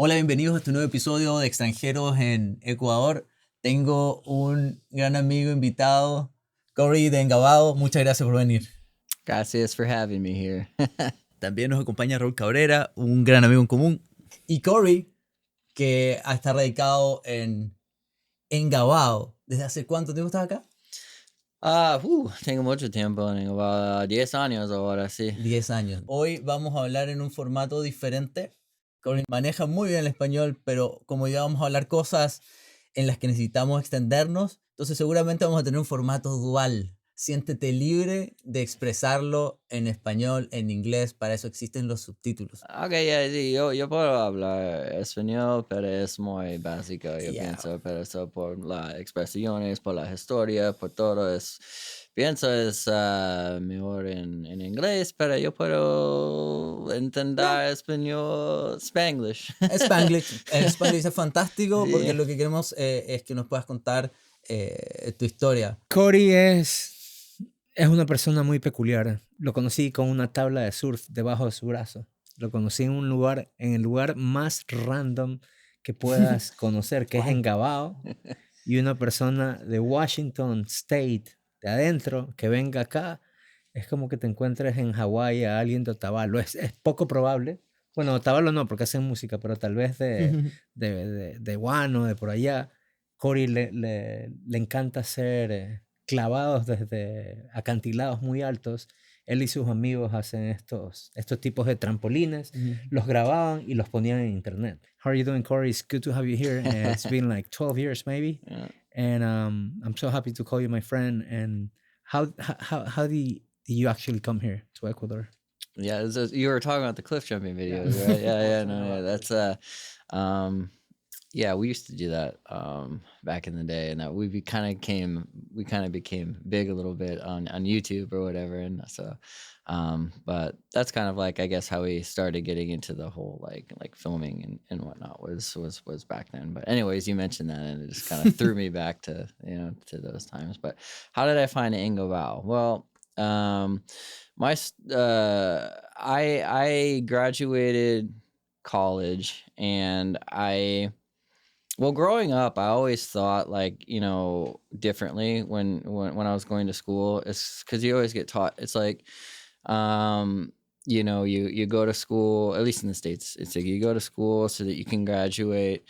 Hola, bienvenidos a este nuevo episodio de Extranjeros en Ecuador. Tengo un gran amigo invitado, Corey de Engabao. Muchas gracias por venir. Gracias for having me here. También nos acompaña Raúl Cabrera, un gran amigo en común. Y Corey, que está radicado en Engabao. ¿Desde hace cuánto tiempo estás acá? Tengo mucho tiempo, tengo about 10 años ahora, sí. 10 años. Hoy vamos a hablar en un formato diferente. Corey maneja muy bien el español, pero como ya vamos a hablar cosas en las que necesitamos extendernos, entonces seguramente vamos a tener un formato dual. Siéntete libre de expresarlo en español, en inglés, para eso existen los subtítulos. Okay, sí, yo puedo hablar español, pero es muy básico, yo Ya. pienso, pero eso por las expresiones, por la historia, por todo pienso es mejor en inglés, pero yo puedo entender español, Spanglish. Spanglish. El Spanglish es fantástico porque Sí. lo que queremos es que nos puedas contar tu historia. Corey es una persona muy peculiar. Lo conocí con una tabla de surf debajo de su brazo. Lo conocí en el lugar más random que puedas conocer, que es Wow. Engabao. Y una persona de Washington State, de adentro, que venga acá, es como que te encuentres en Hawái a alguien de Otavalo. Es poco probable. Bueno, Otavalo no, porque hacen música, pero tal vez de Bueno, de por allá. Corey le encanta hacer clavados desde acantilados muy altos. Él y sus amigos hacen estos tipos de trampolines, los grababan y los ponían en internet. How are you doing, Corey? It's good to have you here. It's been like 12 years maybe. Yeah. And I'm so happy to call you my friend. And how did you actually come here to Ecuador? Yeah, you were talking about the cliff jumping videos, right? That's yeah, we used to do that back in the day, and that we kind of became big a little bit on YouTube or whatever, and so but that's kind of like, I guess, how we started getting into the whole like filming and whatnot was back then. But anyways, you mentioned that, and it just kind of threw me back to to those times. But how did I find Engabao? Well, I graduated college, and growing up, I always thought, like, differently when I was going to school. It's because you always get taught. It's like, you go to school, at least in the States, it's like you go to school so that you can graduate,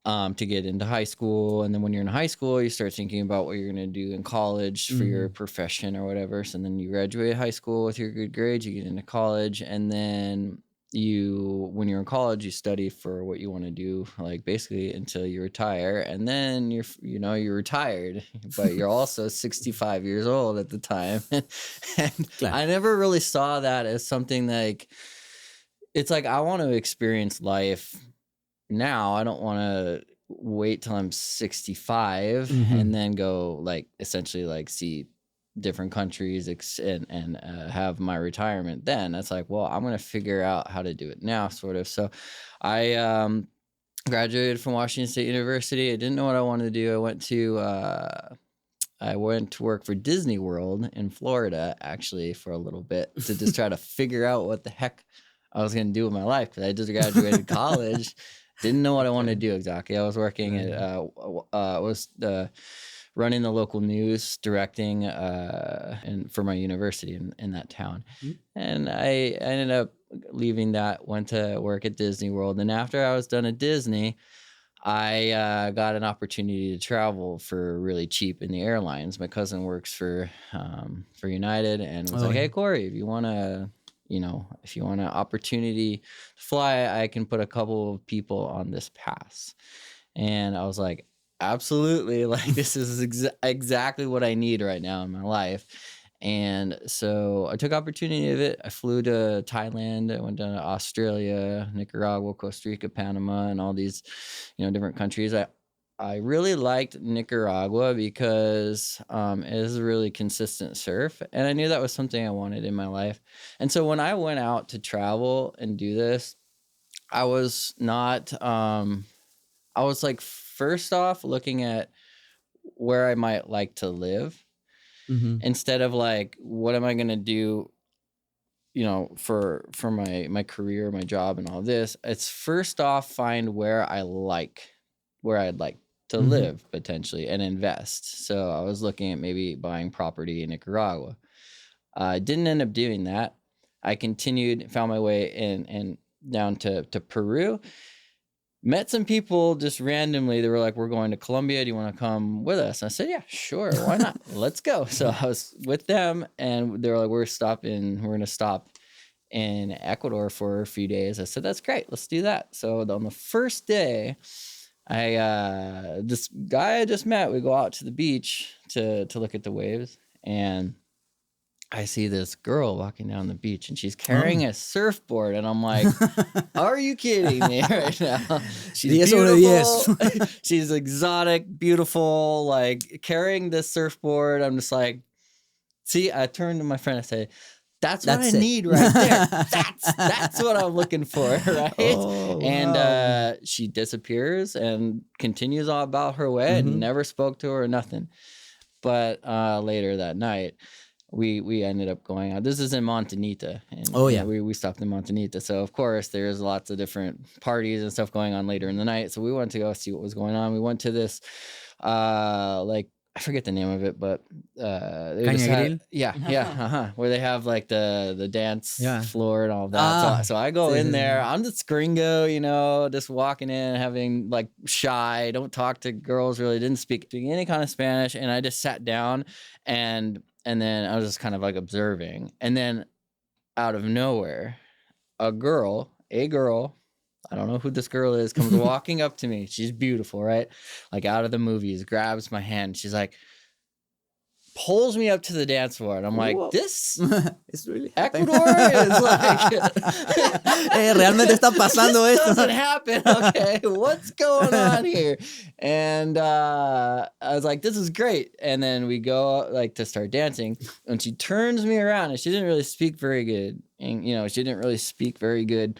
to get into high school. And then when you're in high school, you start thinking about what you're going to do in college for your profession or whatever. So then you graduate high school with your good grades, you get into college, and then when you're in college, you study for what you want to do, like basically until you retire. And then you're retired, but you're also 65 years old at the time. And I never really saw that as something like, it's like, I want to experience life now. I don't want to wait till I'm 65 and then go, like, essentially like see different countries and have my retirement then. That's like, well, I'm going to figure out how to do it now, sort of. So I graduated from Washington State University. I didn't know what I wanted to do. I went to work for Disney World in Florida, actually, for a little bit to just try to figure out what the heck I was going to do with my life, because I just graduated college. Didn't know what I wanted to do exactly. I was working at running the local news, directing and for my university in that town. And I ended up leaving that, went to work at Disney World. And after I was done at Disney, I got an opportunity to travel for really cheap in the airlines. My cousin works for United, and was like, hey, Corey, if you want an opportunity to fly, I can put a couple of people on this pass. And I was like, absolutely, like, this is exactly what I need right now in my life. And so I took opportunity of it. I flew to Thailand. I went to Australia, Nicaragua, Costa Rica, Panama, and all these, different countries. I really liked Nicaragua because it is a really consistent surf, and I knew that was something I wanted in my life. And so when I went out to travel and do this, I was not. I was like, first off, looking at where I might like to live, instead of like, what am I going to do for my career, my job, and all this, it's first off find where I'd like to live potentially and invest. So I was looking at maybe buying property in Nicaragua. I didn't end up doing that. I continued, found my way in down to Peru. Met some people just randomly. They were like, we're going to Colombia. Do you want to come with us? And I said, yeah, sure. Why not? Let's go. So I was with them, and they were like, we're going to stop in Ecuador for a few days. I said, that's great. Let's do that. So on the first day, this guy I just met, we go out to the beach to look at the waves, and I see this girl walking down the beach, and she's carrying a surfboard, and I'm like, are you kidding me right now? She's beautiful. She's exotic, beautiful, like carrying this surfboard. I'm just like, see, I turned to my friend and say, that's what I need right there. That's what I'm looking for, right? Oh, and wow. she disappears and continues on about her way. And never spoke to her or nothing. But later that night, we ended up going out. This is in Montanita. And, we stopped in Montanita. So, of course, there's lots of different parties and stuff going on later in the night. So we went to go see what was going on. We went to this, I forget the name of it, but they just had, where they have like the dance floor and all that. So I go in there. I'm just Gringo, just walking in, having like shy, don't talk to girls really, didn't speak any kind of Spanish, and I just sat down and then I was just kind of like observing, and then out of nowhere, a girl, I don't know who this girl is, comes walking up to me. She's beautiful, right? Like out of the movies, grabs my hand. She's like, pulls me up to the dance floor. And I'm like, this It's really Ecuador is like, realmente está pasando this esto. doesn't happen. Okay, what's going on here? And I was like, this is great. And then we go like to start dancing, and she turns me around, and she didn't really speak very good. And, she didn't really speak very good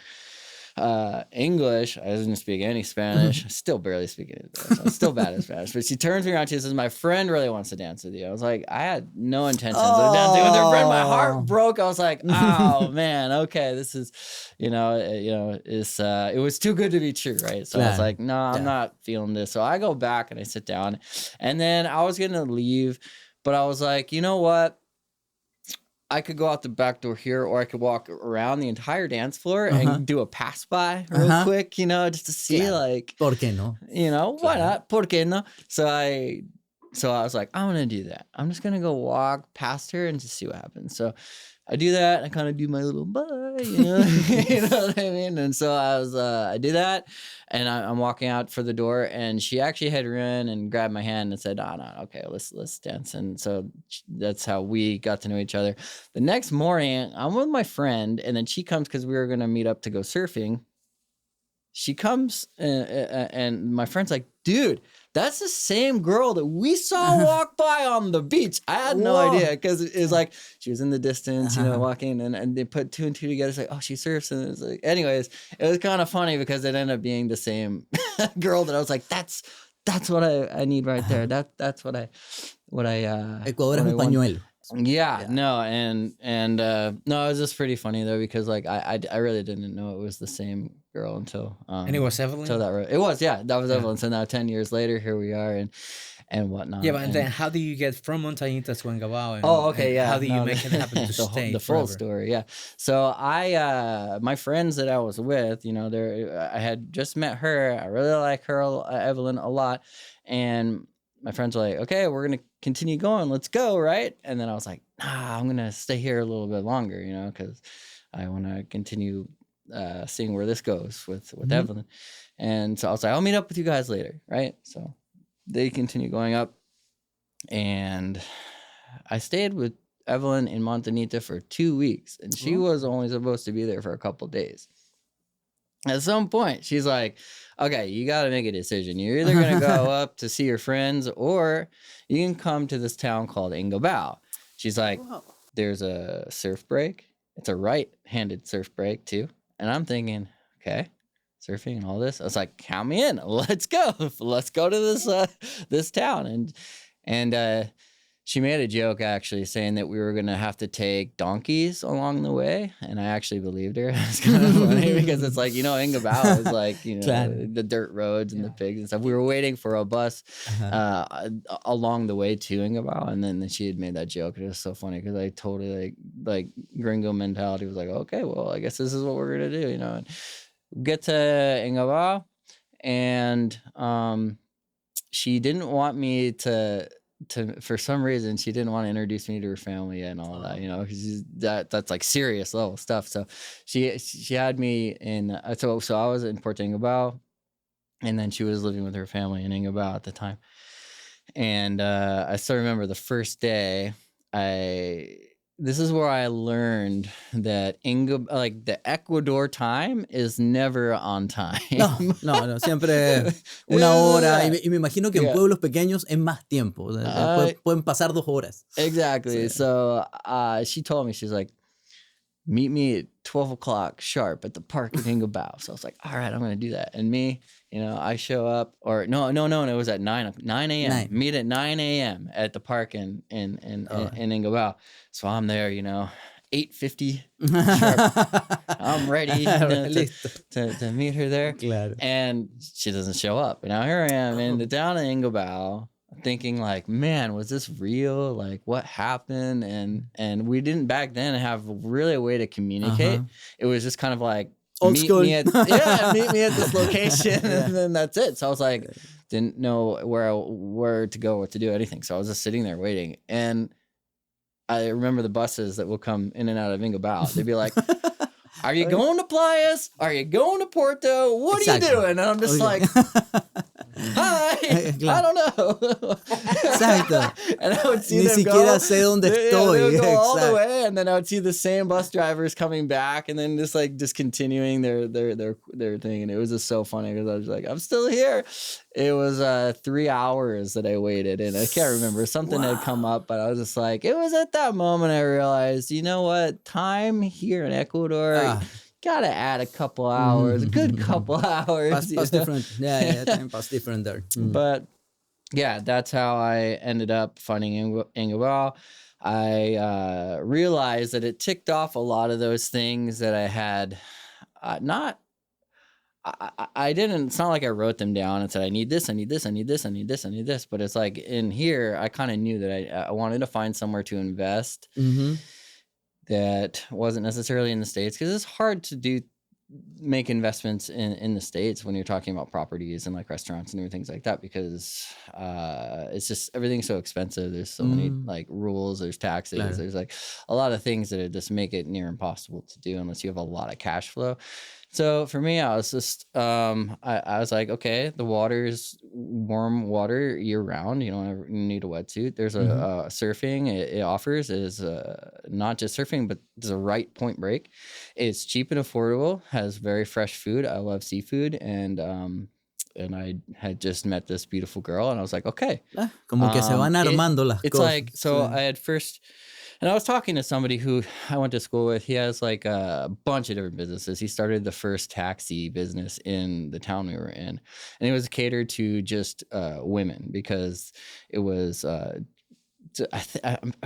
English. I didn't speak any Spanish. I still barely speak any Spanish. I'm still bad at Spanish. But she turns me around. She says, my friend really wants to dance with you. I was like, I had no intentions of dancing with her friend. My heart broke. I was like, oh man, okay, this is, it was too good to be true, right? So I was like, no, I'm not feeling this. So I go back and I sit down, and then I was gonna leave, but I was like, you know what? I could go out the back door here, or I could walk around the entire dance floor and do a pass by real quick, just to see like, ¿Por qué no? Why not? ¿Por qué no? So I was like, I'm going to do that. I'm just going to go walk past her and just see what happens. So I do that. I kind of do my little bye, you know what I mean? And so I do that, and I'm walking out for the door, and she actually had run and grabbed my hand and said, "Oh, no, okay, let's dance." And so that's how we got to know each other. The next morning, I'm with my friend, and then she comes because we were gonna meet up to go surfing. She comes, and my friend's like, "Dude, that's the same girl that we saw walk by on the beach." I had no idea, because it was like she was in the distance, walking, and they put two and two together. It's like, oh, she surfs, and it's like, anyways, it was kind of funny because it ended up being the same girl that I was like, that's what I need right there. That's what I Ecuador es un want. pañuelo. Yeah, no, and no, it was just pretty funny though, because like I really didn't know it was the same girl until and it was Evelyn. It was, that was Evelyn. So now 10 years later, here we are, and whatnot. Yeah, but then how do you get from Montañita to Engabao? How do you make it happen to stay? The full story, yeah. So my friends that I was with, I had just met her. I really like her, Evelyn, a lot, and my friends were like, okay, we're going to continue going. Let's go, right? And then I was like, nah, I'm going to stay here a little bit longer, because I want to continue seeing where this goes with Evelyn. And so I was like, I'll meet up with you guys later, right? So they continue going up. And I stayed with Evelyn in Montanita for 2 weeks. And she was only supposed to be there for a couple days. At some point, she's like, okay, you got to make a decision. You're either going to go up to see your friends, or you can come to this town called Engabao. She's like, there's a surf break. It's a right-handed surf break, too. And I'm thinking, okay, surfing and all this. I was like, count me in. Let's go. Let's go to this town. And she made a joke actually saying that we were going to have to take donkeys along the way. And I actually believed her. It's kind of funny because it's like, Engabao is like, the dirt roads and the pigs and stuff. We were waiting for a bus along the way to Engabao. And then she had made that joke. It was so funny because I totally like Gringo mentality was like, okay, well, I guess this is what we're going to do, And get to Engabao. And she didn't want me to for some reason she didn't want to introduce me to her family and all that, 'cause that's like serious level stuff. So she had me in so I was in Puerto Engabao, and then she was living with her family in Engabao at the time. And I still remember the first day this is where I learned that the Ecuador time is never on time. No, siempre una hora. Y me imagino que en pueblos pequeños es más tiempo. Pueden pasar 2 horas. Exactly. So she told me, she's like, meet me at 12 o'clock sharp at the park in Engabao. So I was like, all right, I'm going to do that. And me, I show up, or no, it was at 9 a.m. Meet at 9 a.m. at the park in Engabao. So I'm there, 8:50 sharp. I'm ready to meet her there. Claro. And she doesn't show up. And now here I am in the town of Engabao, thinking like, man, was this real? Like, what happened? And we didn't back then have really a way to communicate. It was just kind of like, old school. Meet me at this location, and then that's it. So I was like, didn't know where to go, what to do, anything. So I was just sitting there waiting. And I remember the buses that will come in and out of Engabao. They'd be like, are you going to Playas? Are you going to Porto? What are you doing? And I'm just like, hi, I don't know. Exacto. And I would see Ni them siquiera go. sé dónde They estoy. would go all the way, and then I would see the same bus drivers coming back, and then just continuing their thing. And it was just so funny because I was like, I'm still here. It was 3 hours that I waited, and I can't remember. Something had come up, but I was just like, it was at that moment I realized, you know what? Time here in Ecuador, gotta add a couple hours, a good couple hours. Pass different. Yeah, time pass different there. But yeah, that's how I ended up finding Engabao. I realized that it ticked off a lot of those things that I had I didn't, it's not like I wrote them down and said, I need this, I need this, I need this, I need this, I need this. But it's like in here, I kind of knew that I wanted to find somewhere to invest that wasn't necessarily in the States, because it's hard to make investments in the States when you're talking about properties and like restaurants and different things like that, because it's just, everything's so expensive. There's so many like rules, there's taxes, there's like a lot of things that just make it near impossible to do unless you have a lot of cash flow. So for me, I was just, I was like, okay, the water is warm water year round. You don't ever need a wetsuit. There's a surfing it offers is not just surfing, but there's a right point break. It's cheap and affordable, has very fresh food. I love seafood. And I had just met this beautiful girl, and I was like, okay. Como que se van armando las it's cosas. like, so I had first... And I was talking to somebody who I went to school with. He has like a bunch of different businesses. He started the first taxi business in the town we were in. And it was catered to just women, because it was, I'm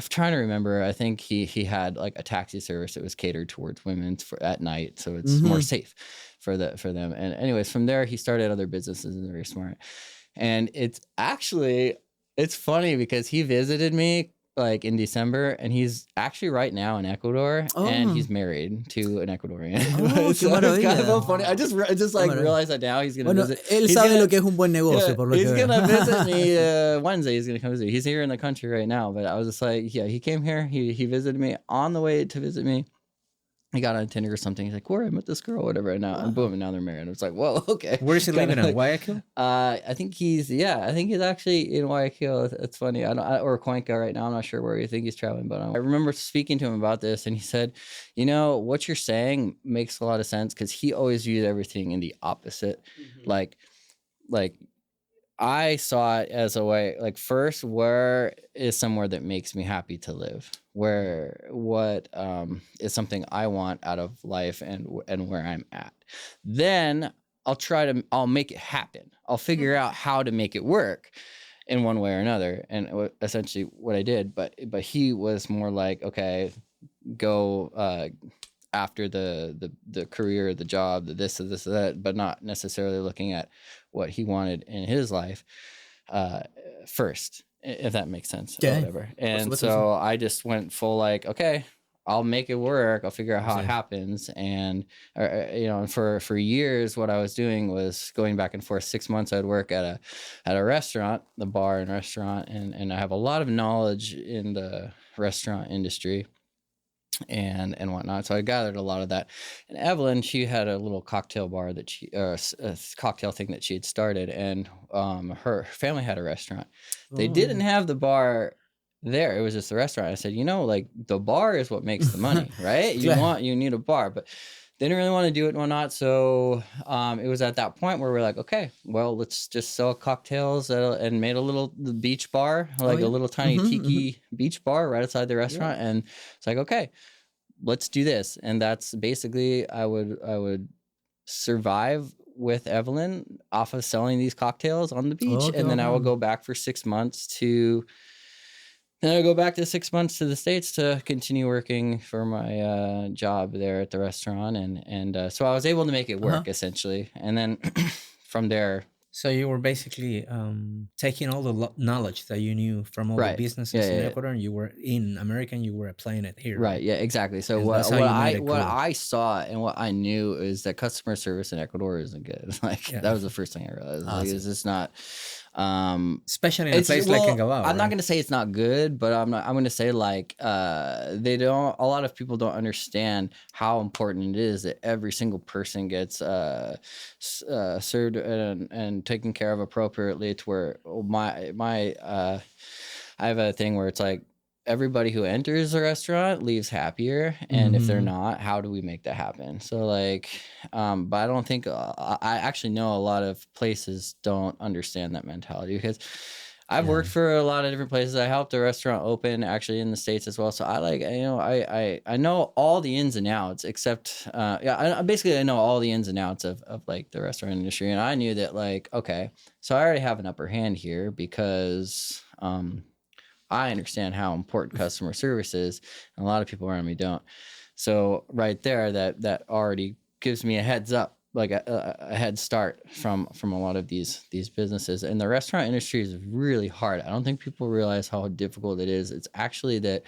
trying to remember. I think he had like a taxi service that was catered towards women at night. So it's more safe for them. And anyways, from there, he started other businesses, and very smart. And it's funny because he visited me like in December, and he's actually right now in Ecuador, and he's married to an Ecuadorian. So it's kind of funny. I just like realized that now he's gonna visit. Él sabe lo que es un buen negocio, por lo he's que gonna visit me Wednesday. He's gonna come visit. He's here in the country right now, but I was just like, yeah, he came here. He visited me on the way to visit me. He got on Tinder or something. He's like, where I met this girl, whatever. And now, and boom, and now they're married. And it's like, whoa, okay. Where is he living in Guayaquil? I think he's actually in Guayaquil. It's funny. Or Cuenca right now. I'm not sure where you think he's traveling, but I remember speaking to him about this, and he said, what you're saying makes a lot of sense, because he always viewed everything in the opposite. Like I saw it as a way, like, first, where is somewhere that makes me happy to live? What is something I want out of life and where I'm at? Then I'll make it happen. I'll figure out how to make it work. in one way or another. And essentially what I did, but he was more like, okay, go after the career, the job, the this, that, but not necessarily looking at what he wanted in his life first, if that makes sense, or whatever. And so I just went full like, okay, I'll make it work. I'll figure out how it happens. And, and for years, what I was doing was going back and forth. 6 months, I'd work at a restaurant, the bar and restaurant. And I have a lot of knowledge in the restaurant industry and whatnot. So I gathered a lot of that. And Evelyn, she had a little cocktail bar that a cocktail thing that she had started. And her family had a restaurant. They didn't have the bar there. It was just the restaurant. I said, like the bar is what makes the money, right? You need a bar, but they didn't really want to do it and whatnot. So it was at that point where we're like, okay, well, let's just sell cocktails and made a little beach bar, like a little tiny tiki beach bar right outside the restaurant. And it's like, okay, let's do this. And that's basically, I would survive with Evelyn off of selling these cocktails on the beach. And then I will go back for 6 months then I go back to 6 months to the States to continue working for my job there at the restaurant. And so I was able to make it work essentially. And then from there. So you were basically taking all the knowledge that you knew from all the businesses in Ecuador, and you were in America and you were applying it here. Right. Yeah, exactly. So what I saw and what I knew is that customer service in Ecuador isn't good. That was the first thing I realized. Like, it's just not. Especially in a place like Engabao. I'm not going to say it's not good, but I'm going to say like a lot of people don't understand how important it is that every single person gets served and taken care of appropriately, to where I have a thing where it's like everybody who enters a restaurant leaves happier, and if they're not, how do we make that happen? So like but I don't think I actually know a lot of places don't understand that mentality, because I've worked for a lot of different places. I helped a restaurant open actually in the States as well. So I like, I know all the ins and outs, except I know all the ins and outs of like the restaurant industry. And I knew that like, okay, so I already have an upper hand here, because I understand how important customer service is, and a lot of people around me don't. So right there, that already gives me a heads up, like a head start from a lot of these businesses. And the restaurant industry is really hard. I don't think people realize how difficult it is. It's actually that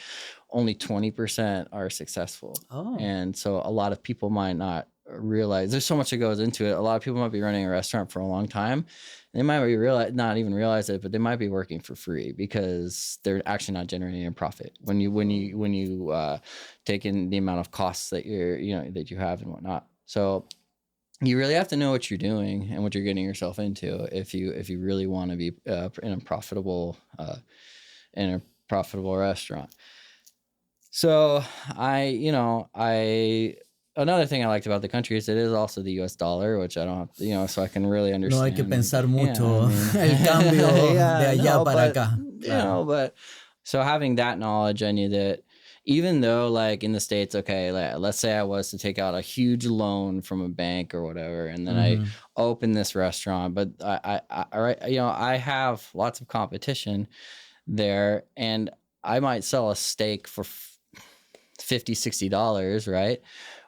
only 20% are successful. And so a lot of people might not realize there's so much that goes into it. A lot of people might be running a restaurant for a long time. They might be not even realize it, but they might be working for free because they're actually not generating a profit when you take in the amount of costs that that you have and whatnot. So you really have to know what you're doing and what you're getting yourself into if you really want to be in a profitable restaurant. So another thing I liked about the country is it is also the US dollar, which I don't have, so I can really understand. No hay que pensar mucho el cambio de allá para acá. But so having that knowledge, I knew that even though like in the States, okay, let's say I was to take out a huge loan from a bank or whatever, and then I open this restaurant, but I have lots of competition there, and I might sell a steak for $50, $60, right?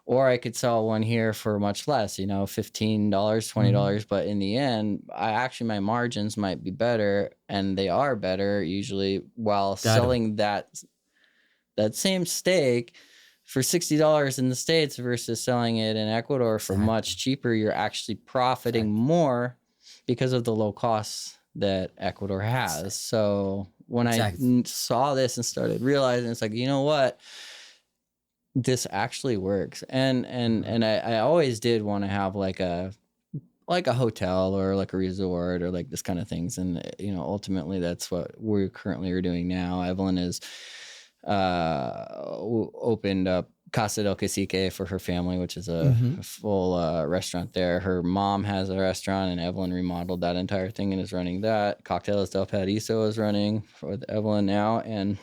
Or I could sell one here for much less, $15, $20. But in the end, my margins might be better, and they are better usually, while selling that same steak for $60 in the States versus selling it in Ecuador for much cheaper. You're actually profiting more because of the low costs that Ecuador has. So when I saw this and started realizing, it's like, you know what? This actually works. And I always did want to have like a hotel or like a resort or like this kind of things. And, ultimately that's what we currently are doing now. Evelyn is opened up Casa del Cacique for her family, which is a full restaurant there. Her mom has a restaurant, and Evelyn remodeled that entire thing and is running that. Cocteles del Paradiso is running with Evelyn now, and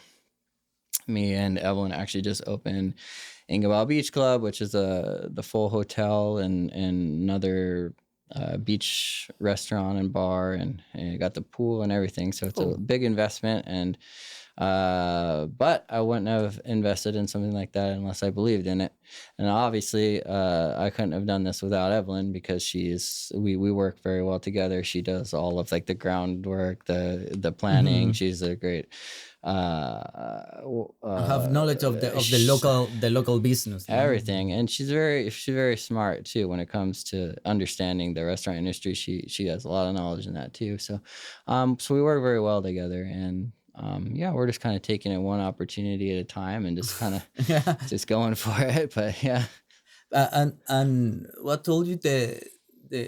me and Evelyn actually just opened Engabao Beach Club, which is the full hotel and another beach restaurant and bar, and it got the pool and everything. So it's Oh. a big investment, and but I wouldn't have invested in something like that unless I believed in it. And obviously, I couldn't have done this without Evelyn, because we work very well together. She does all of like the groundwork, the planning. Mhm. She's a great Have knowledge of the local business. everything, and she's very smart too when it comes to understanding the restaurant industry. She has a lot of knowledge in that too. So so we work very well together, and yeah, we're just kind of taking it one opportunity at a time and just kind of Yeah. just going for it. But yeah. And what told you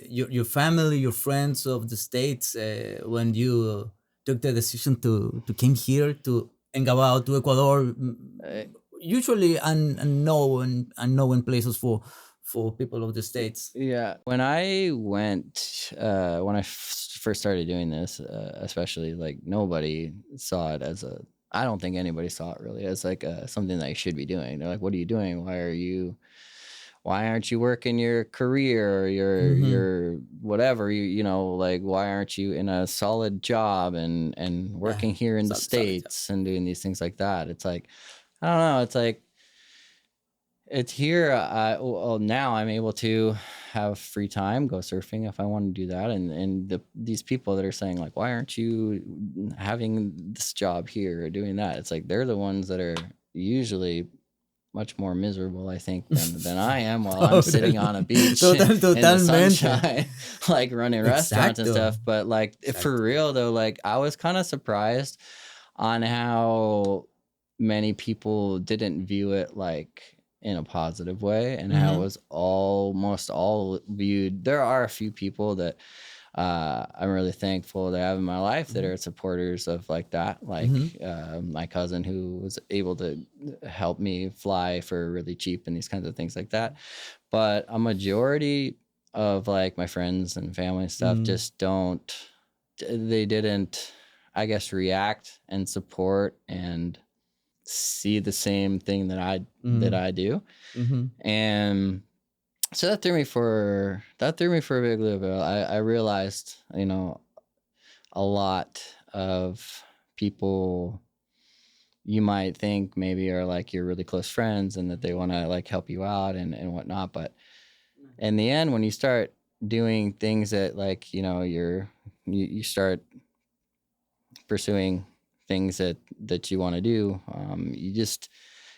your family, your friends of the States, when you took the decision to came here to Engabao, to Ecuador? Usually unknown places for people of the States. Yeah, when I went, when I first started doing this, especially, like, nobody saw it as I don't think anybody saw it really as like something that you should be doing. They're like, "What are you doing? Why aren't you working your career, or your whatever, like, why aren't you in a solid job and working here in the Solid job. States and doing these things like that?" It's like, I don't know. It's like, it's here. Well, now I'm able to have free time, go surfing if I want to do that. And these people that are saying, like, why aren't you having this job here or doing that? It's like, they're the ones that are usually much more miserable, I think, than I am while I'm sitting on a beach in the Totalmente. sunshine, like running restaurants and Exacto. stuff. But like, for real though, like, I was kind of surprised on how many people didn't view it like in a positive way, and how it was almost all viewed. There are a few people that I'm really thankful to have in my life that are supporters of like that, like my cousin, who was able to help me fly for really cheap and these kinds of things like that. But a majority of like my friends and family and stuff just didn't, I guess, react and support and see the same thing that I do. And so that threw me for a big little bit. I realized, a lot of people you might think maybe are like your really close friends, and that they want to like help you out and whatnot. But in the end, when you start doing things that, like, you start pursuing things that you want to do,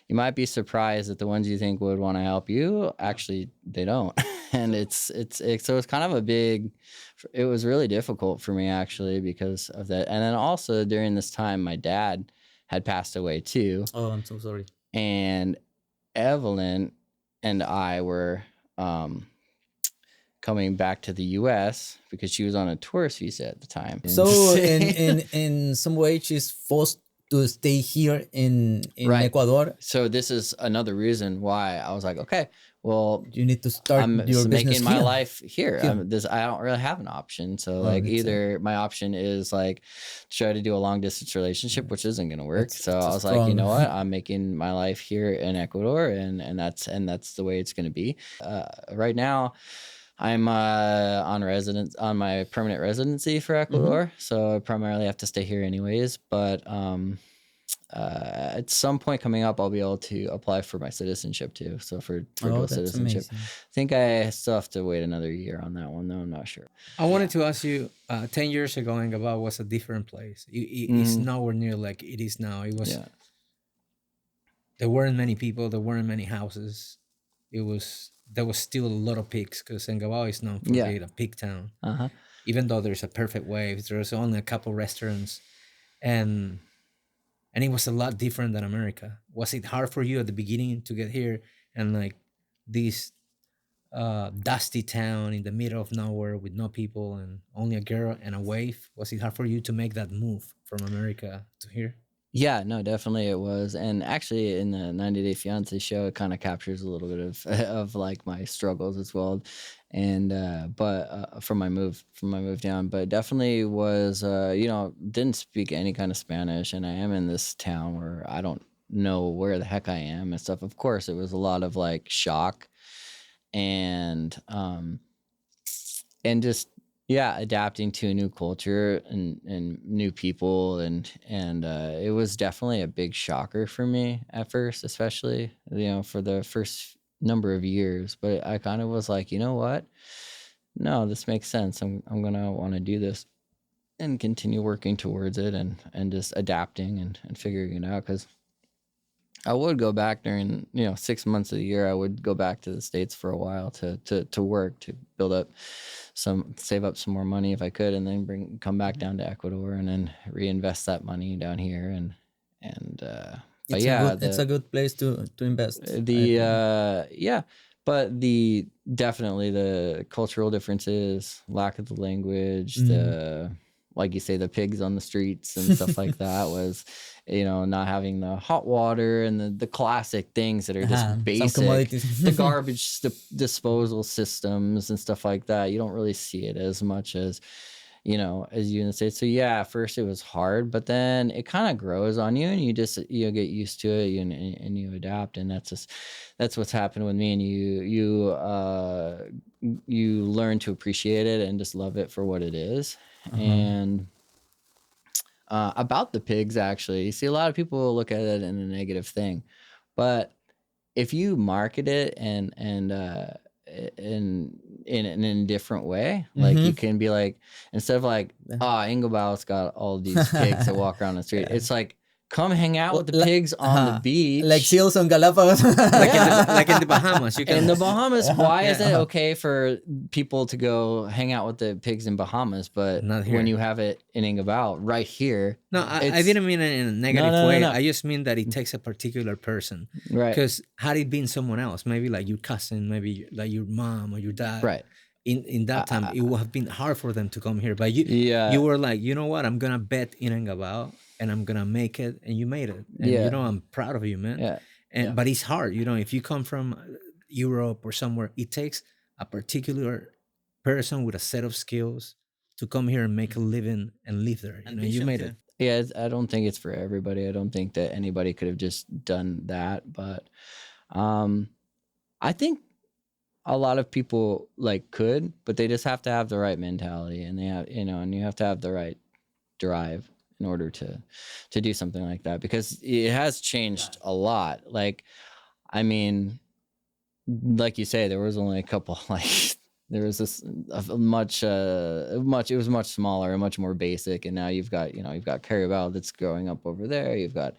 you might be surprised that the ones you think would want to help you, actually they don't. And so it's kind of it was really difficult for me, actually, because of that. And then also during this time, my dad had passed away too. Oh, I'm so sorry. And Evelyn and I were coming back to the US because she was on a tourist visa at the time. So in some way, she's forced to stay here in Right. Ecuador. So this is another reason why I was like, okay, well, You need to start I'm your business making my here. life here. Here. I don't really have an option. So like, that's it. either my option is like try to do a long distance relationship, which isn't going to work. So That's I a was like, you strong- know what? I'm making my life here in Ecuador, and that's the way it's going to be. Right now, I'm on my permanent residency for Ecuador, so I primarily have to stay here anyways. But at some point coming up, I'll be able to apply for my citizenship too. So for dual that's citizenship, amazing. I think I still have to wait another year on that one, though. I'm not sure. I wanted to ask you, 10 years ago, Engabao was a different place. It's nowhere near like it is now. It was, Yeah. there weren't many people, there weren't many houses. There was still a lot of pigs, because Engabao is known for Yeah. being a pig town. Uh-huh. Even though there's a perfect wave, there's only a couple restaurants, and it was a lot different than America. Was it hard for you at the beginning to get here and like this dusty town in the middle of nowhere with no people and only a girl and a wave? Was it hard for you to make that move from America to here? Yeah, no, definitely it was. And actually in the 90 Day Fiance show, it kind of captures a little bit of like my struggles as well. And but from my move down, but definitely was didn't speak any kind of Spanish, and I am in this town where I don't know where the heck I am and stuff. Of course, it was a lot of like shock, and and just adapting to a new culture and new people, and it was definitely a big shocker for me at first, especially for the first number of years. But I kind of was like, you know what? No, this makes sense. I'm gonna want to do this and continue working towards it, and just adapting and figuring it out, because I would go back during 6 months of the year. I would go back to the States for a while to work, to build up save up some more money if I could, and then come back down to Ecuador and then reinvest that money down here. And but yeah, it's a good place to invest. But definitely the cultural differences, lack of the language, like you say, the pigs on the streets and stuff like that was, not having the hot water and the classic things that are just basic, the garbage disposal systems and stuff like that. You don't really see it as much as you in the States. So at first it was hard, but then it kind of grows on you, and you just get used to it, and you adapt. And that's what's happened with me. And you learn to appreciate it and just love it for what it is. And about the pigs, actually, you see a lot of people look at it in a negative thing, but if you market it and in a different way, like you can be like, instead of like, Engabao's got all these pigs that walk around the street, it's like, come hang out with the pigs on the beach, like seals on Galapagos. like in the Bahamas. In the Bahamas, why is it okay for people to go hang out with the pigs in Bahamas, but when you have it in Engabao right here? No, I didn't mean it in a negative way. No. I just mean that it takes a particular person, right? Because had it been someone else, maybe like your cousin, maybe like your mom or your dad, right? In that time, it would have been hard for them to come here. But you were like, you know what? I'm gonna bet in Engabao, and I'm gonna make it, and you made it. And I'm proud of you, man. But it's hard, if you come from Europe or somewhere, it takes a particular person with a set of skills to come here and make a living and live there. You made it. Yeah, I don't think it's for everybody. I don't think that anybody could have just done that. But I think a lot of people could, but they just have to have the right mentality, and they have, and you have to have the right drive in order to do something like that, because it has changed a lot. I mean, like you say, there was only a couple, there was this it was much smaller and much more basic, and now you've got Carabao that's growing up over there. You've got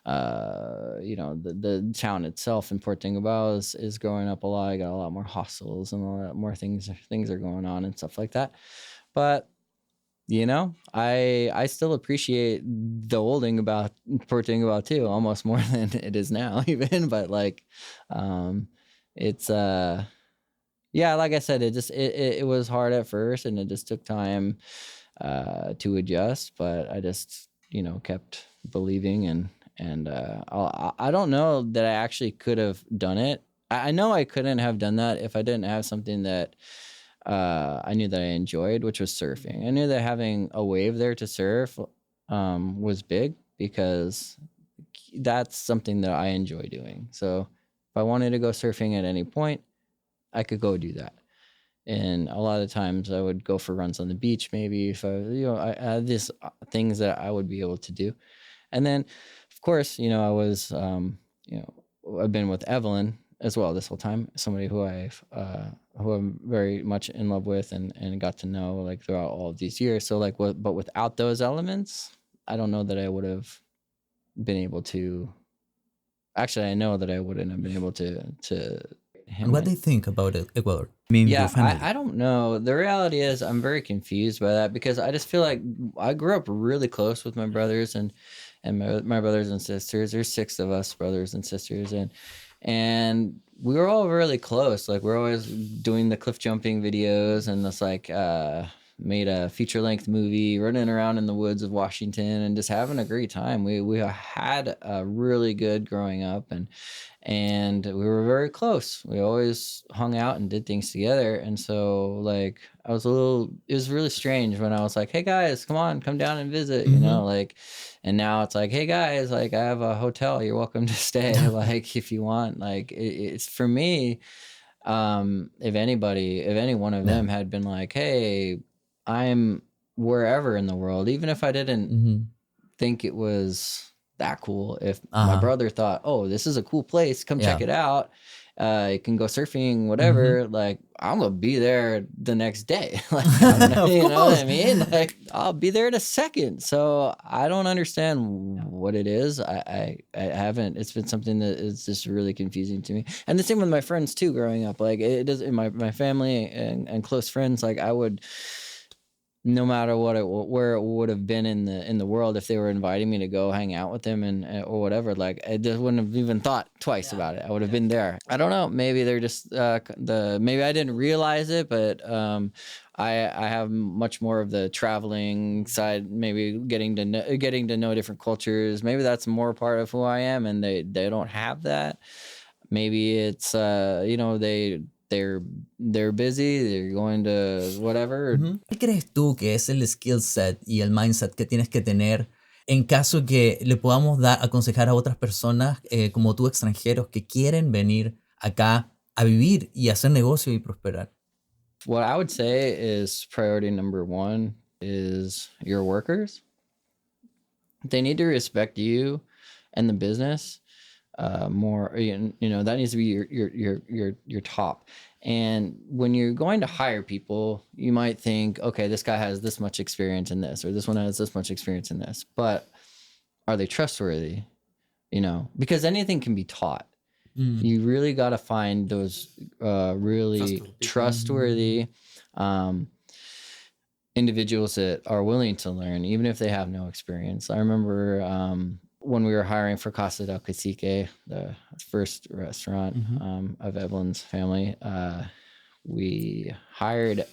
the town itself in Port Engabao is growing up a lot. You got a lot more hostels and a lot more things are going on and stuff like that. But I still appreciate the old Engabao, Port Engabao too, almost more than it is now even. But it's like I said, it was hard at first, and it just took time to adjust. But I just kept believing, and I don't know that I actually could have done it. I know I couldn't have done that if I didn't have something that I knew that I enjoyed, which was surfing. I knew that having a wave there to surf was big, because that's something that I enjoy doing. So if I wanted to go surfing at any point, I could go do that. And a lot of times I would go for runs on the beach, maybe, if I had these things that I would be able to do. And then, of course, I was, I've been with Evelyn as well this whole time, somebody who I'm very much in love with and got to know throughout all of these years. So but without those elements, I don't know that I would have been able to. Actually, I know that I wouldn't have been able to. And what do you think about Ecuador? I mean, your family. I don't know. The reality is, I'm very confused by that, because I just feel like I grew up really close with my brothers and my brothers and sisters. There's 6 of us, brothers and sisters, and we were all really close. We're always doing the cliff jumping videos, and this made a feature-length movie, running around in the woods of Washington and just having a great time. We had a really good growing up, and we were very close. We always hung out and did things together. And so it was really strange when I was like, hey guys, come down and visit, and now it's like, hey guys, I have a hotel, you're welcome to stay, if you want. It's, for me, if any one of them had been like, hey, I'm wherever in the world, even if I didn't Mhm. think it was that cool, if my Ajá. brother thought, oh, this is a cool place, come check Yeah. it out, you can go surfing, Mhm. whatever, like I'm gonna be there the next day. Like Of you know what I course. mean? Like I'll be there in a second. So I don't understand what it is. I haven't, it's been something that is just really confusing to me. And the same with my friends too, growing up. Like it does in my family and close friends, like I would, no matter where it would have been in the world, if they were inviting me to go hang out with them and or whatever, like I just wouldn't have even thought twice about it. I would have been there. I don't know. Maybe they're just maybe I didn't realize it, but I have much more of the traveling side. Maybe getting to know different cultures. Maybe that's more part of who I am, and they don't have that. Maybe it's they're busy, they're going to whatever. Ujú. ¿Qué crees tú que es el skill set y el mindset que tienes que tener en caso que le podamos aconsejar a otras personas como tú, extranjeros, que quieren venir acá a vivir y hacer negocio y prosperar? What I would say is priority number one is your workers. They need to respect you and the business more. That needs to be your top. And when you're going to hire people, you might think, okay, this guy has this much experience in this, or this one has this much experience in this, but are they trustworthy? Because anything can be taught. Mm. You really got to find those really trustworthy individuals that are willing to learn, even if they have no experience. I remember when we were hiring for Casa del Cacique, the first restaurant of Evelyn's family, we hired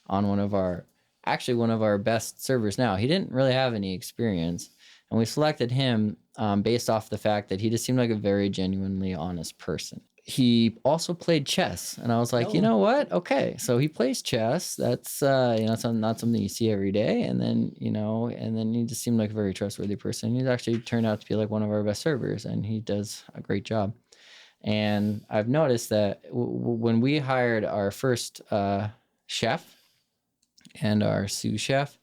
on one of our best servers now. He didn't really have any experience, and we selected him based off the fact that he just seemed like a very genuinely honest person. He also played chess, and I was like, you know what? Okay, so he plays chess. That's it's not something you see every day. And then he just seemed like a very trustworthy person. He's actually turned out to be like one of our best servers, and he does a great job. And I've noticed that when we hired our first chef and our sous chef,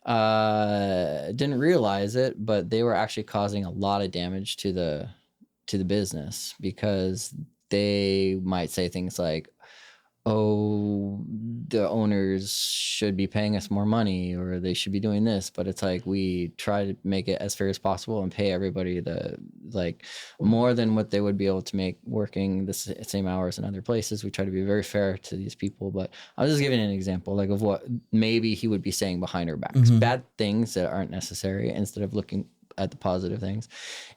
didn't realize it, but they were actually causing a lot of damage to the business, because they might say things like, oh, the owners should be paying us more money, or they should be doing this. But it's like, we try to make it as fair as possible and pay everybody more than what they would be able to make working the same hours in other places. We try to be very fair to these people. But I was just giving an example, like, of what maybe he would be saying behind our backs, bad things that aren't necessary, instead of looking at the positive things.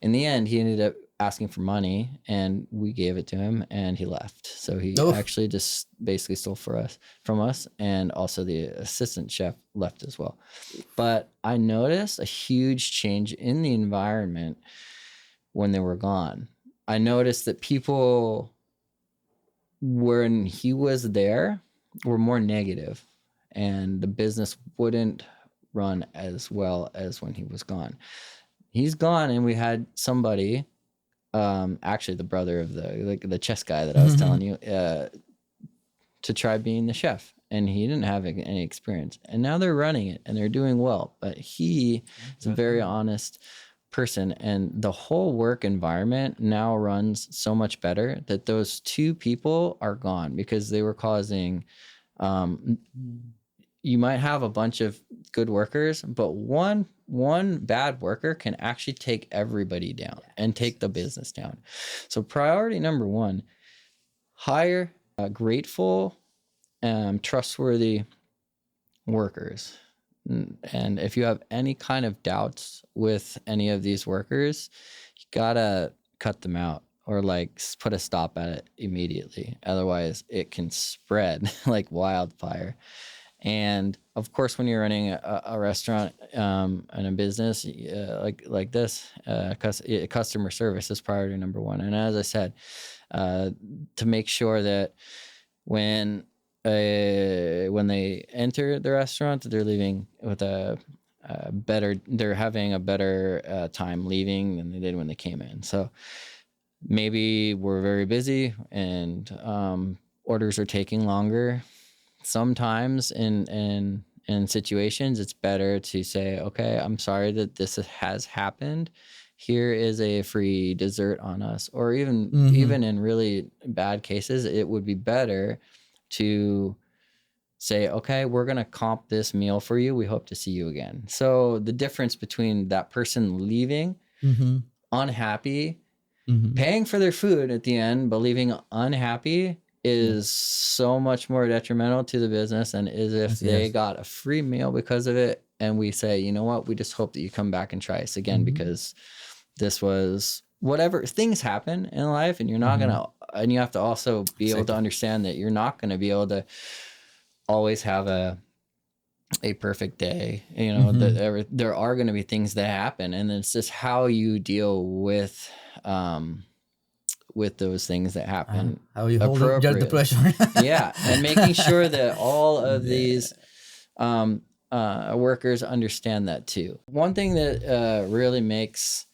In the end, he ended up asking for money, and we gave it to him, and he left. So he actually just basically stole from us, and also the assistant chef left as well. But I noticed a huge change in the environment when they were gone. I noticed that people, when he was there, were more negative, and the business wouldn't run as well as when he was gone. He's gone, and we had somebody, actually the brother of the chess guy that I was telling you, to try being the chef, and he didn't have any experience, and now they're running it and they're doing well. But he is a very honest person, and the whole work environment now runs so much better that those two people are gone, because they were causing you might have a bunch of good workers, but one bad worker can actually take everybody down and take the business down. So priority number one, hire grateful, trustworthy workers. And if you have any kind of doubts with any of these workers, you gotta cut them out, or put a stop at it immediately. Otherwise, it can spread like wildfire. And of course, when you're running a restaurant and a business like this, customer service is priority number one. And as I said, to make sure that when they enter the restaurant, they're leaving with they're having a better time leaving than they did when they came in. So maybe we're very busy, and orders are taking longer. Sometimes in situations, it's better to say, okay, I'm sorry that this has happened. Here is a free dessert on us. Or even in really bad cases, it would be better to say, okay, we're going to comp this meal for you. We hope to see you again. So the difference between that person leaving unhappy, paying for their food at the end, but leaving unhappy is so much more detrimental to the business than is if they got a free meal because of it. And we say, you know what, we just hope that you come back and try us again because this was whatever. Things happen in life, and you're not going to, and you have to also be able to understand that you're not going to be able to always have a perfect day. You know, there are going to be things that happen, and it's just how you deal with those things that happen. How you hold the pressure. Yeah, and making sure that all of these workers understand that too. One thing that really makes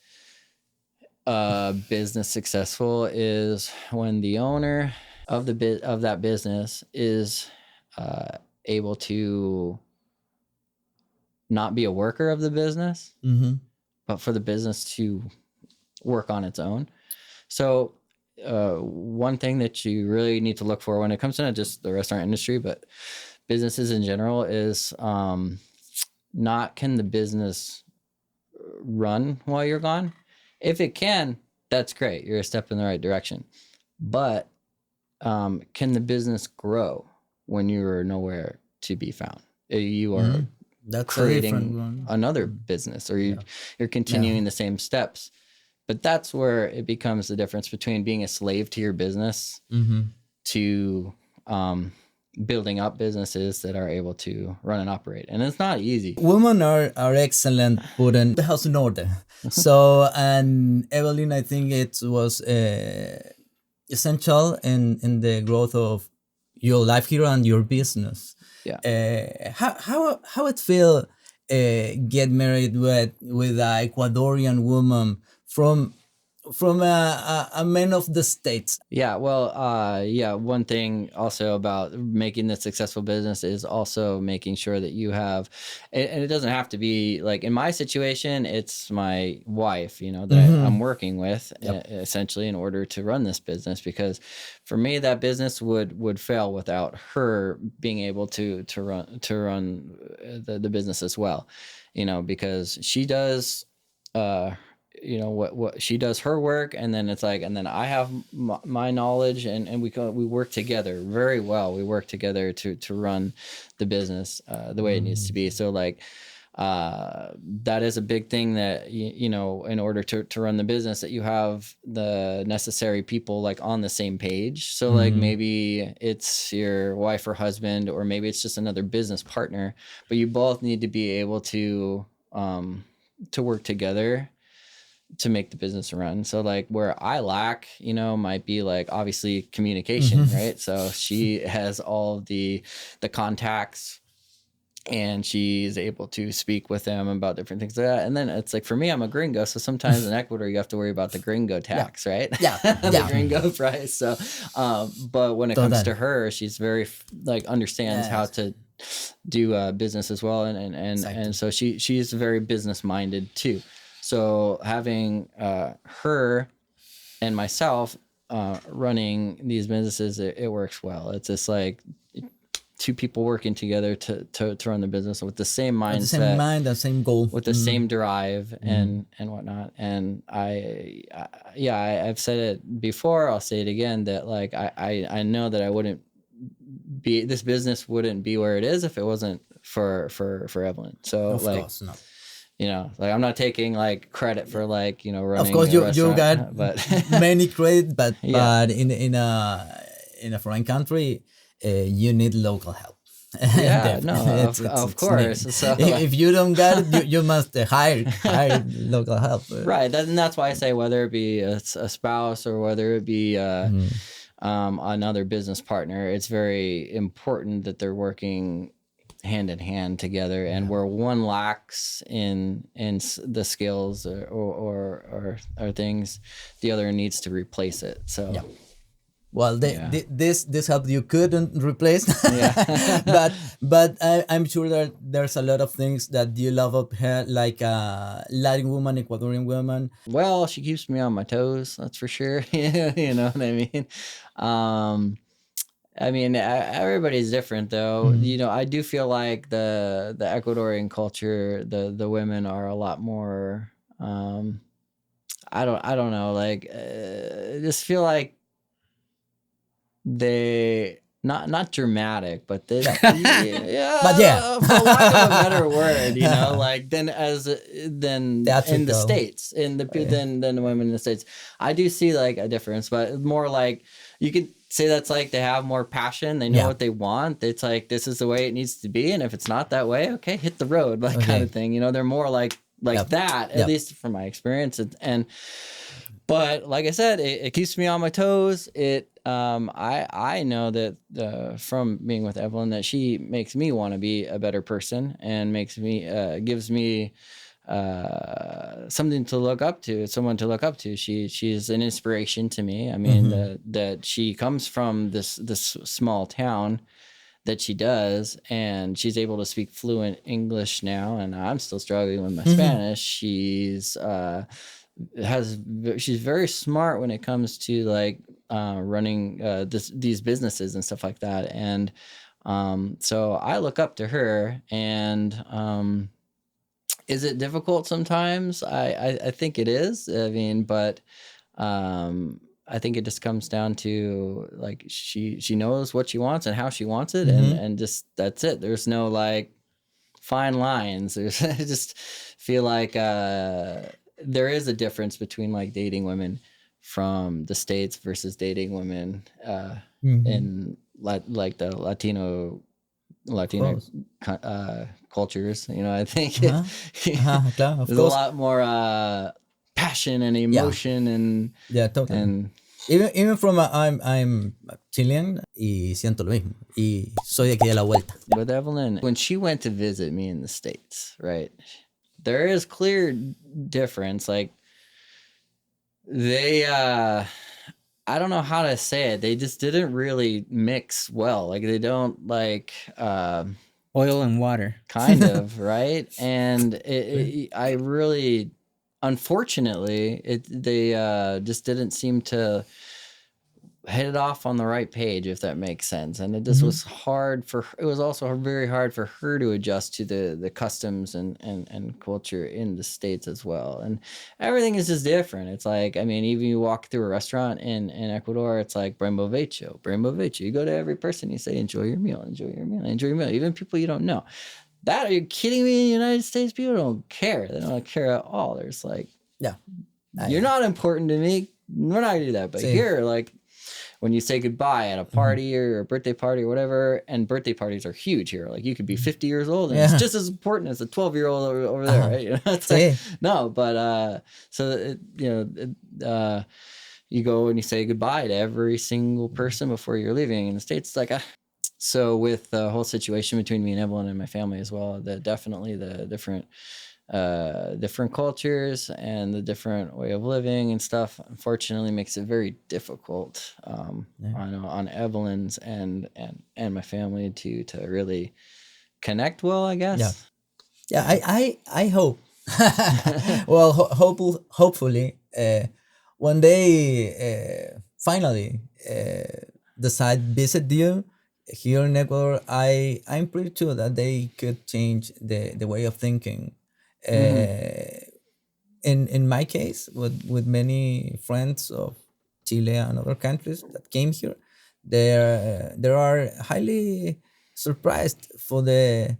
business successful is when the owner of that business is able to not be a worker of the business, but for the business to work on its own. So one thing that you really need to look for when it comes to not just the restaurant industry, but businesses in general is not can the business run while you're gone? If it can, that's great. You're a step in the right direction. But can the business grow when you're nowhere to be found? You are creating another business, or you're continuing the same steps. But that's where it becomes the difference between being a slave to your business to building up businesses that are able to run and operate. And it's not easy. Women are excellent putting the house in order. So, and Evelyn, I think it was essential in the growth of your life here and your business. Yeah. How it feel get married with an Ecuadorian woman from a man of the States? Yeah, well, one thing also about making this successful business is also making sure that you have, and it doesn't have to be like in my situation, it's my wife, you know, that I'm working with essentially in order to run this business, because for me, that business would fail without her being able to run the business as well, you know, because she does, you know, what she does her work, and then it's like, and then I have my knowledge, and we work together very well. We work together to run the business the way it needs to be. So like that is a big thing that you know, in order to run the business, that you have the necessary people like on the same page. So like maybe it's your wife or husband, or maybe it's just another business partner, but you both need to be able to work together to make the business run. So like where I lack, you know, might be like obviously communication, right? So she has all the contacts, and she's able to speak with them about different things like that. And then it's like, for me, I'm a gringo, so sometimes in Ecuador you have to worry about the gringo tax, right? The gringo price. So but when it comes to her, she's very like understands how to do business as well, and so she's very business minded too. So having her and myself running these businesses, it works well. It's just like two people working together to run the business with the same mindset, the same mind, the same goal, with the same drive and whatnot. And I've said it before, I'll say it again, that like I know that I wouldn't be, this business wouldn't be where it is if it wasn't for Evelyn. So of course, no. You know, like I'm not taking like credit for like, you know, running. Of course, you got many credit, but in a foreign country, you need local help. Yeah, no, of course. So if you don't get it, you must hire local help. Right, and that's why I say whether it be a spouse or whether it be another business partner, it's very important that they're working hand in hand together, and where one lacks in the skills or things, the other needs to replace it. So Well, Yeah. this help you couldn't replace, Yeah. but I'm sure that there's a lot of things that you love of her, like Latin woman, Ecuadorian woman. Well, she keeps me on my toes, that's for sure. You know what I mean? Everybody's different though. Mhm. You know, I do feel like the Ecuadorian culture, the women are a lot more. I don't know. Like, I just feel like they not dramatic, but they yeah, But yeah, for lack of a better word, you know, like than in the theatrical. States, than the women in the States. I do see like a difference, but more like you could say that's like they have more passion. They know Yeah. what they want. It's like this is the way it needs to be, and if it's not that way, okay, hit the road, like kind Okay. of thing. You know, they're more like Yep. that, at Yep. least from my experience, but like I said, it keeps me on my toes. I know that from being with Evelyn that she makes me want to be a better person and gives me something to look up to, someone to look up to. She's an inspiration to me. I mean, that she comes from this small town that she does, and she's able to speak fluent English now, and I'm still struggling with my Spanish. She's very smart when it comes to like running these businesses and stuff like that, and so I look up to her. And is it difficult sometimes? I think it is. I mean, but I think it just comes down to like she knows what she wants and how she wants it, and just that's it. There's no like fine lines. There's I just feel like there is a difference between like dating women from the States versus dating women in like the Latino course. cultures. You know, I think Claro, of there's a course. lot more passion and emotion and Yeah, totally. and Even from I'm Chilean y siento lo mismo y soy de aquí de la vuelta. with Evelyn, when she went to visit me in the States, right? There is clear difference. Like they I don't know how to say it. They just didn't really mix well. Like they don't like Oil and water. kind of, right? And I really, unfortunately, they just didn't seem to hit it off on the right page, if that makes sense. And it just was hard it was also very hard for her to adjust to the customs and culture in the States as well. And everything is just different. It's like, I mean, even you walk through a restaurant in Ecuador, it's like Brembo Vecho. You go to every person, you say, enjoy your meal. Even people you don't know. Are you kidding me? In the United States, people don't care. They don't care at all. There's like, Yeah. you're not important to me. We're not gonna do that. But Sí. here, like, when you say goodbye at a party or a birthday party or whatever, and birthday parties are huge here. Like you could be 50 years old and it's just as important as a 12-year-old over there, right? You know, it's like, no, but you go and you say goodbye to every single person before you're leaving. In the States, it's like so with the whole situation between me and Evelyn and my family as well, definitely the different cultures and the different way of living and stuff, unfortunately makes it very difficult on Evelyn's and my family to really connect well, I guess. Yeah, I hope. Well, hopefully, one day, finally, decide visit you here in Ecuador. I'm pretty sure that they could change the way of thinking. In my case, with many friends of Chile and other countries that came here, there are highly surprised for the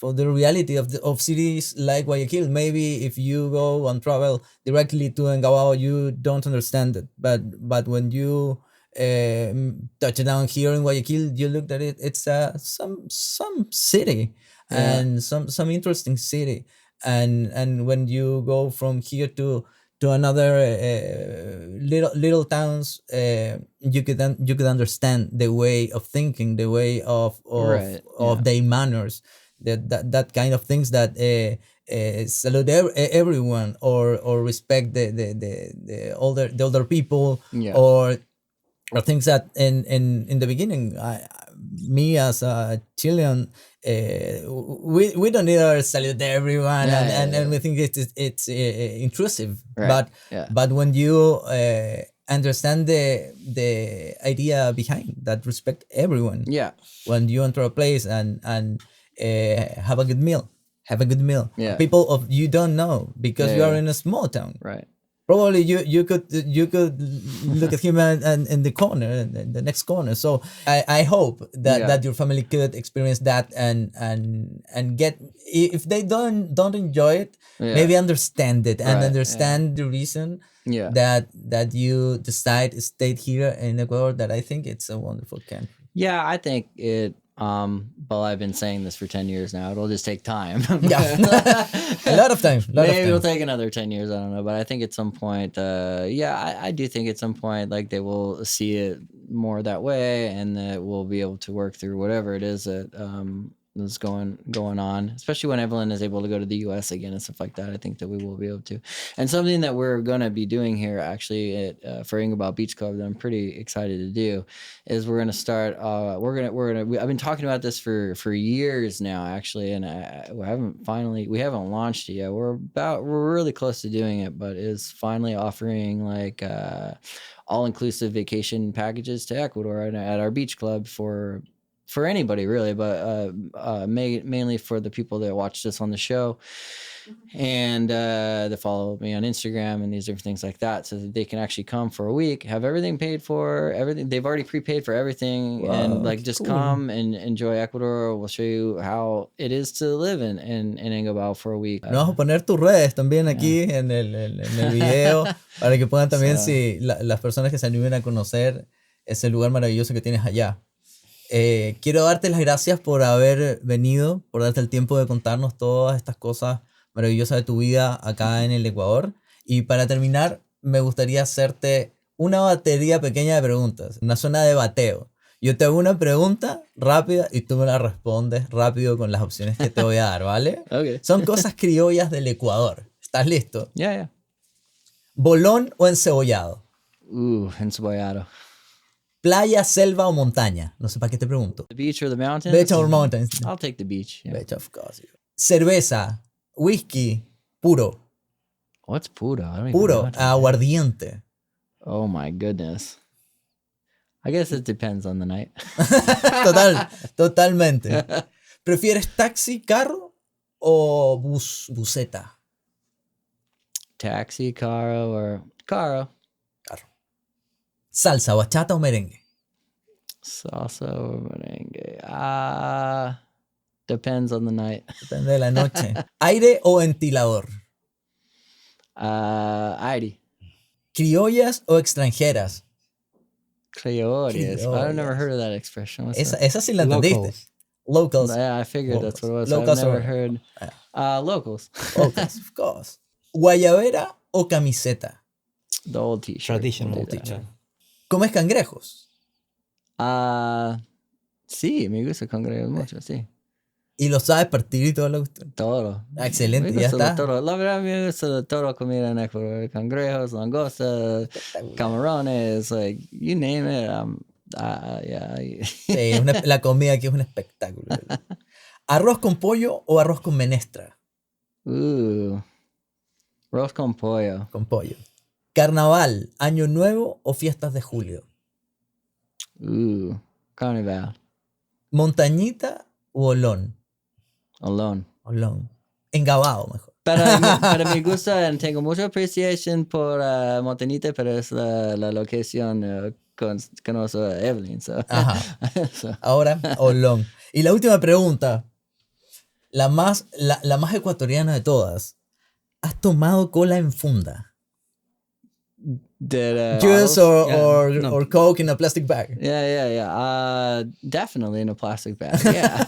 reality of cities like Guayaquil. Maybe if you go and travel directly to Engabao, you don't understand it. But when you touch down here in Guayaquil, you look at it. It's some city and some interesting city. And when you go from here to another little towns, you could understand the way of thinking, the way of Right, their manners, that kind of things that salute everyone or respect the older people, Yeah. or I think that in the beginning, me as a Chilean, we don't need to salute everyone, and we think it's intrusive. Right. But when you understand the idea behind that, respect everyone. Yeah. When you enter a place and have a good meal. Yeah. People of you don't know because you are in a small town. Right. Probably you could look at him and in the corner, in the next corner. So I hope that your family could experience that and get, if they don't enjoy it, maybe understand it and understand the reason that you decide to stay here in Ecuador. That I think it's a wonderful country. Yeah, I think it. Well, I've been saying this for 10 years now. It'll just take time. A lot of time. Maybe it'll take another 10 years. I don't know. But I think at some point, I do think at some point, like, they will see it more that way, and that we'll be able to work through whatever it is that is going on, especially when Evelyn is able to go to the U.S. again and stuff like that. I think that we will be able to. And something that we're going to be doing here actually at for Engabao Beach Club that I'm pretty excited to do is we're going to start. I've been talking about this for years now actually, and we haven't launched it yet. We're really close to doing it, but is finally offering like all-inclusive vacation packages to Ecuador at our beach club for anybody really, but mainly for the people that watch this on the show and that follow me on Instagram and these different things like that, so that they can actually come for a week, have everything paid for, everything they've already prepaid for everything. Wow, and like just cool. Come and enjoy Ecuador. We'll show you how it is to live in Engabao for a week. Vamos a poner tus redes también aquí en el video para que puedan también si las personas que se animen a conocer ese lugar maravilloso que tienes allá. Quiero darte las gracias por haber venido, por darte el tiempo de contarnos todas estas cosas maravillosas de tu vida acá en el Ecuador. Y para terminar, me gustaría hacerte una batería pequeña de preguntas, una zona de bateo. Yo te hago una pregunta rápida y tú me la respondes rápido con las opciones que te voy a dar, ¿vale? Okay. Son cosas criollas del Ecuador. ¿Estás listo? Yeah. ¿Bolón o encebollado? Encebollado. ¿Playa, selva o montaña? No sé para qué te pregunto. The beach or the mountains? Beach or mountains. I'll take the beach. Yeah. Beach, of course. Cerveza, whisky, puro. What's puro? I don't even Puro, know what aguardiente. Oh my goodness. I guess it depends on the night. Totalmente. ¿Prefieres taxi, carro o buseta? Taxi, carro, or carro. ¿Salsa, bachata o merengue? Salsa or merengue. Depends on the night. Depende de la noche. ¿Aire o ventilador? Aire. ¿Criollas o extranjeras? Criollas. I've never heard of that expression. Esa sí la entendiste. Locals. Yeah, I figured that's what it was. Locals. I've never heard. Locals. Locals, of course. ¿Guayabera o camiseta? The old t-shirt. Traditional t-shirt. ¿Comes cangrejos? Sí, me gusta cangrejos mucho, sí. ¿Y lo sabes partir y todo lo que... Todo. Excelente, ya está. Todo. La verdad me gusta toda comida en Ecuador. Cangrejos, langostas, camarones, like, you name it. Yeah. Sí, la comida aquí es un espectáculo. ¿Arroz con pollo o arroz con menestra? Arroz con pollo. Con pollo. ¿Carnaval, año nuevo o fiestas de julio? Carnaval. ¿Montañita o olón? Olón. Engabao, mejor. Para me gusta, tengo mucha apreciación por Montañita, pero es la locación conozco a Evelyn. So. Ajá. Ahora, olón. Y la última pregunta, la más ecuatoriana de todas. ¿Has tomado cola en funda? Juice or Coke in a plastic bag? Yeah. Definitely in a plastic bag. Yeah.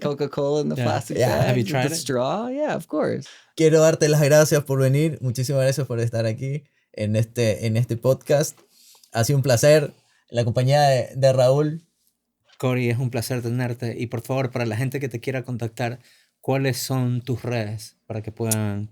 Coca-Cola in the plastic bag. Have you tried the straw? Yeah, of course. Quiero darte las gracias por venir. Muchísimas gracias por estar aquí en este podcast. Ha sido un placer. En la compañía de Raúl. Cory, es un placer tenerte. Y por favor, para la gente que te quiera contactar, ¿cuáles son tus redes para que puedan...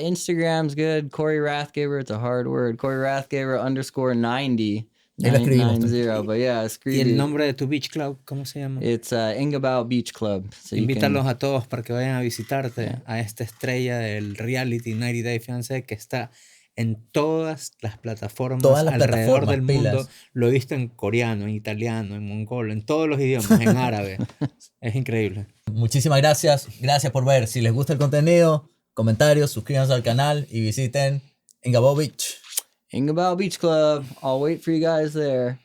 Instagram's good. Corey Rathgaber. It's a hard word. Corey Rathgaber _90. Ahí lo escribimos. 990, but yeah, ¿Y escribe. el nombre de tu beach club, cómo se llama? It's Engabao Beach Club. So you Invítalos can, a todos para que vayan a visitarte Yeah. a esta estrella del reality 90 Day Fiancé que está en todas las plataformas Todas las alrededor plataformas, del mundo. pilas. Lo he visto en coreano, en italiano, en mongol, en todos los idiomas, en árabe. Es increíble. Muchísimas gracias. Gracias por ver. Si les gusta el contenido, comentarios, suscríbanse al canal y visiten Engabao Beach. Engabao Beach Club. I'll wait for you guys there.